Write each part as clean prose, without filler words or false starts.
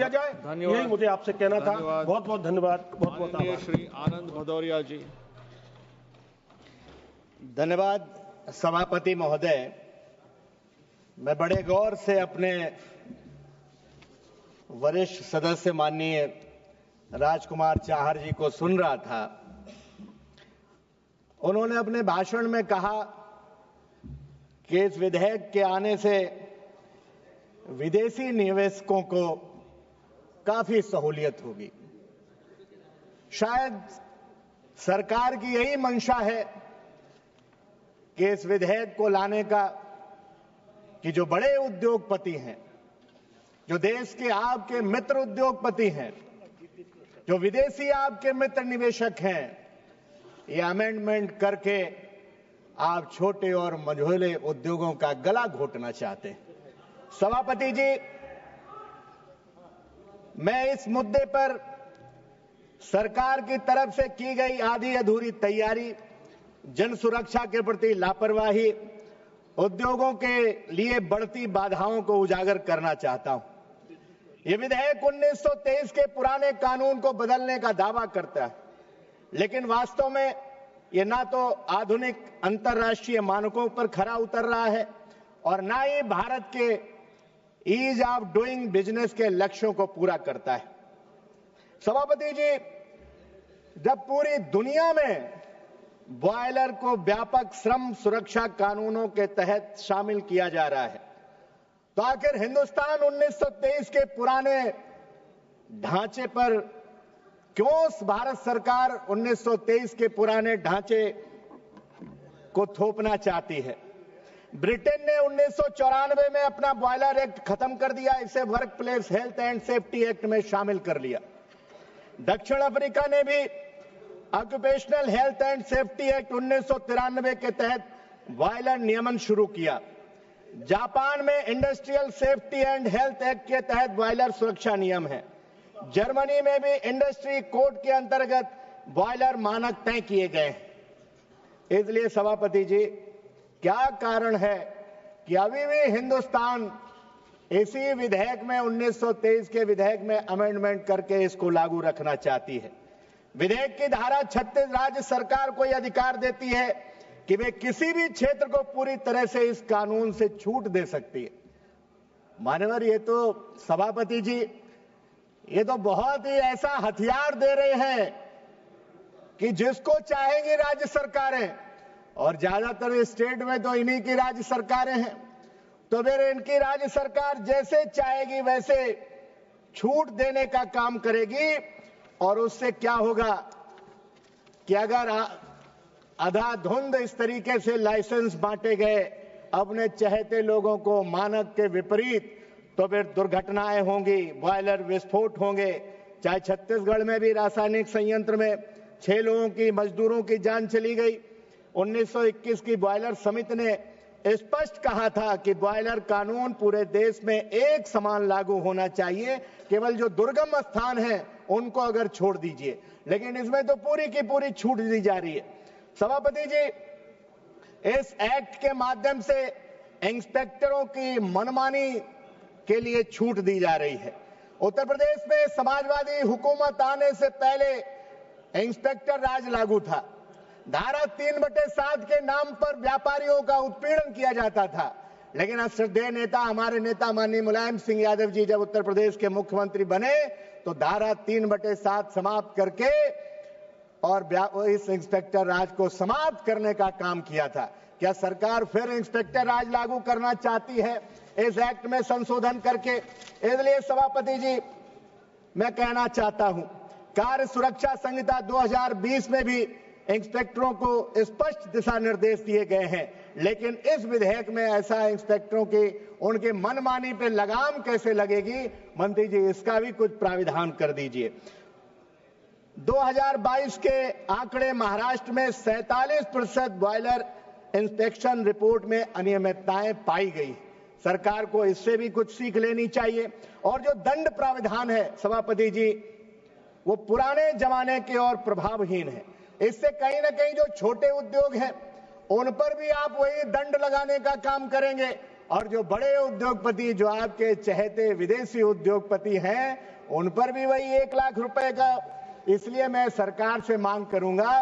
किया जाए। धन्यवाद। यही मुझे आपसे कहना था। बहुत बहुत धन्यवाद। बहुत बहुत माननीय आभार। श्री आनंद भदौरिया जी। धन्यवाद सभापति महोदय। मैं बड़े गौर से अपने वरिष्ठ सदस्य माननीय राजकुमार चाहर जी को सुन रहा था। उन्होंने अपने भाषण में कहा कि इस विधेयक के आने से विदेशी निवेशकों को काफी सहूलियत होगी। शायद सरकार की यही मंशा है कि इस विधेयक को लाने का कि जो बड़े उद्योगपति हैं, जो देश के आपके मित्र उद्योगपति हैं, जो विदेशी आपके मित्र निवेशक हैं, ये अमेंडमेंट करके आप छोटे और मझोले उद्योगों का गला घोटना चाहते हैं। सभापति जी, मैं इस मुद्दे पर सरकार की तरफ से की गई आधी अधूरी तैयारी, जन सुरक्षा के प्रति लापरवाही, उद्योगों के लिए बढ़ती बाधाओं को उजागर करना चाहता हूं। यह विधेयक 1923 के पुराने कानून को बदलने का दावा करता है, लेकिन वास्तव में यह ना तो आधुनिक अंतर्राष्ट्रीय मानकों पर खरा उतर रहा है और ना ही भारत के ईज ऑफ डूइंग बिजनेस के लक्ष्यों को पूरा करता है। सभापति जी, जब पूरी दुनिया में बॉयलर को व्यापक श्रम सुरक्षा कानूनों के तहत शामिल किया जा रहा है, तो आखिर हिंदुस्तान 1923 के पुराने ढांचे पर क्यों भारत सरकार 1923 के पुराने ढांचे को थोपना चाहती है? ब्रिटेन ने 1994 में अपना बॉयलर एक्ट खत्म कर दिया, इसे work place health and safety act में शामिल कर लिया। दक्षिण अफ्रीका ने भी occupational health and safety act 1993 के तहत बॉयलर नियमन शुरू किया। जापान में industrial safety and health act के तहत बॉयलर सुरक्षा नियम है। जर्मनी में भी इंडस्ट्री कोड के अंतर्गत बॉयलर मानक तय किए गए। इसलिए सभापति जी, क्या कारण है कि अभी भी हिंदुस्तान इसी विधेयक में 1923 के विधेयक में अमेंडमेंट करके इसको लागू रखना चाहती है? विधेयक की धारा 36 राज्य सरकार को यह अधिकार देती है कि वे किसी भी क्षेत्र को पूरी तरह से इस कानून से छूट दे सकती है। मान्यवर, ये तो सभापति जी, ये तो बहुत ही ऐसा हथियार दे रहे हैं कि जिसको चाहेंगे राज्य सरकारें, और ज्यादातर स्टेट में तो इन्हीं की राज्य सरकारें हैं, तो फिर इनकी राज्य सरकार जैसे चाहेगी वैसे छूट देने का काम करेगी। और उससे क्या होगा कि अगर अंधाधुंध इस तरीके से लाइसेंस बांटे गए अपने चहेते लोगों को मानक के विपरीत, तो फिर दुर्घटनाएं होंगी, बॉयलर विस्फोट होंगे। चाहे छत्तीसगढ़ में भी रासायनिक संयंत्र में 6 लोगों की, मजदूरों की जान चली गई। 1921 की बॉयलर समिति ने स्पष्ट कहा था कि बॉयलर कानून पूरे देश में एक समान लागू होना चाहिए, केवल जो दुर्गम स्थान है उनको अगर छोड़ दीजिए, लेकिन इसमें तो पूरी की पूरी छूट दी जा रही है। सभापति जी, इस एक्ट के माध्यम से इंस्पेक्टरों की मनमानी के लिए छूट दी जा रही है। उत्तर प्रदेश में समाजवादी हुकूमत आने से पहले इंस्पेक्टर राज लागू था। धारा 3/7 के नाम पर व्यापारियों का उत्पीड़न किया जाता था, लेकिन अब श्रद्धेय नेता, हमारे नेता माननीय मुलायम सिंह यादव जी जब उत्तर प्रदेश के मुख्यमंत्री बने तो धारा 3/7 समाप्त करके और इस इंस्पेक्टर राज को समाप्त करने का काम किया था। क्या सरकार फिर इंस्पेक्टर राज लागू करना चाहती है इस एक्ट में संशोधन करके? इसलिए सभापति जी, मैं कहना चाहता हूं, कार्य सुरक्षा संहिता 2020 में भी इंस्पेक्टरों को स्पष्ट दिशा निर्देश दिए गए हैं, लेकिन इस विधेयक में ऐसा इंस्पेक्टरों की उनके मनमानी पे लगाम कैसे लगेगी? मंत्री जी, इसका भी कुछ प्राविधान कर दीजिए। 2022 के आंकड़े महाराष्ट्र में 47% बॉयलर इंस्पेक्शन रिपोर्ट में अनियमितताएं पाई गई। सरकार को इससे भी कुछ सीख लेनी चाहिए। और जो दंड प्राविधान है सभापति जी, वो पुराने जमाने के और प्रभावहीन है। इससे कहीं ना कहीं जो छोटे उद्योग हैं उन पर भी आप वही दंड लगाने का काम करेंगे और जो बड़े उद्योगपति, जो आपके चहेते विदेशी उद्योगपति हैं, उन पर भी वही 1 लाख रुपए का। इसलिए मैं सरकार से मांग करूंगा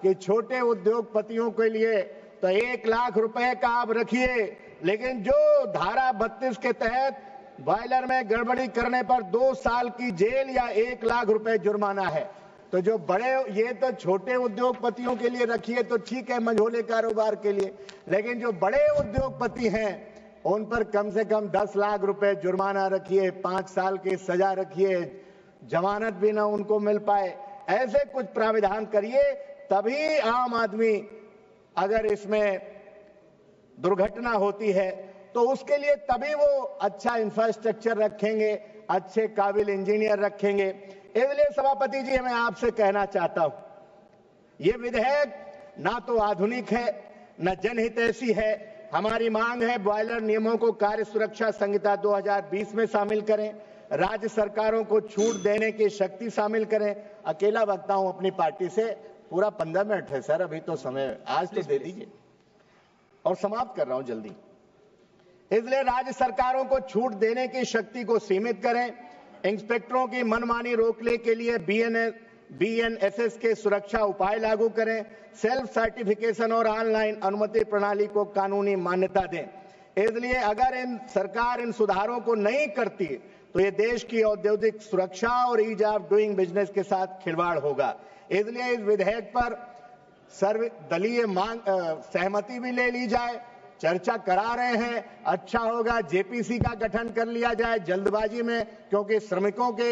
कि छोटे उद्योगपतियों के लिए तो 1 लाख रुपए का आप रखिए, लेकिन जो धारा 32 के तहत बॉयलर में गड़बड़ी करने पर 2 साल की जेल या 1 लाख रुपए जुर्माना है, तो जो बड़े, ये तो छोटे उद्योगपतियों के लिए रखिए तो ठीक है, मंझोले कारोबार के लिए, लेकिन जो बड़े उद्योगपति हैं उन पर कम से कम 10 लाख रुपए जुर्माना रखिए, 5 साल की सजा रखिए, जमानत भी ना उनको मिल पाए। ऐसे कुछ प्राविधान करिए, तभी आम आदमी, अगर इसमें दुर्घटना होती है तो उसके लिए तभी वो अच्छा इंफ्रास्ट्रक्चर रखेंगे, अच्छे काबिल इंजीनियर रखेंगे। इसलिए सभापति जी, मैं आपसे कहना चाहता हूं, ये विधेयक ना तो आधुनिक है, न जनहितैषी है। हमारी मांग है बॉयलर नियमों को कार्य सुरक्षा संहिता 2020 में शामिल करें, राज्य सरकारों को छूट देने की शक्ति शामिल करें। अकेला वक्ता हूं अपनी पार्टी से, पूरा 15 मिनट है सर, अभी तो समय आज तो दे दीजिए और समाप्त कर रहा हूं जल्दी। इसलिए राज्य सरकारों को छूट देने की शक्ति को सीमित करें, इंस्पेक्टरों की मनमानी रोकने के लिए BNSS के सुरक्षा उपाय लागू करें, सेल्फ सर्टिफिकेशन और ऑनलाइन अनुमति प्रणाली को कानूनी मान्यता दें। इसलिए अगर सरकार इन सुधारों को नहीं करती तो ये देश की औद्योगिक सुरक्षा और ईज ऑफ डूइंग बिजनेस के साथ खिलवाड़ होगा। इसलिए इस विधेयक पर सर्वदलीय सहमति भी ले ली जाए, चर्चा करा रहे हैं। अच्छा होगा JPC का गठन कर लिया जाए जल्दबाजी में, क्योंकि श्रमिकों के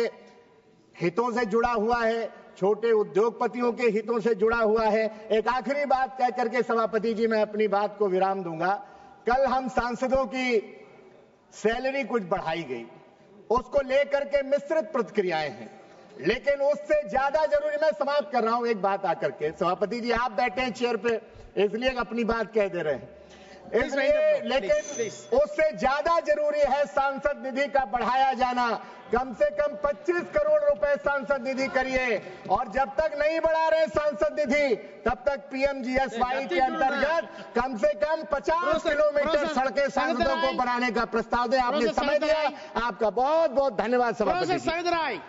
हितों से जुड़ा हुआ है, छोटे उद्योगपतियों के हितों से जुड़ा हुआ है। एक आखिरी बात कह करके सभापति जी मैं अपनी बात को विराम दूंगा। कल हम सांसदों की सैलरी कुछ बढ़ाई गई, उसको लेकर के मिश्रित प्रतिक्रियाएं हैं, लेकिन उससे ज्यादा जरूरी, मैं समाप्त कर रहा हूं एक बात आकर के, सभापति जी आप बैठे हैं चेयर पे इसलिए अपनी बात कह दे रहे हैं, इसलिए, लेकिन उससे ज्यादा जरूरी है सांसद निधि का बढ़ाया जाना। कम से कम 25 करोड़ रुपए सांसद निधि करिए, और जब तक नहीं बढ़ा रहे सांसद निधि तब तक PMGSY के अंतर्गत कम से कम 50 किलोमीटर सड़कें सांसदों को बनाने का प्रस्ताव दें। आपने समय दिया, आपका बहुत बहुत धन्यवाद सभापति जी।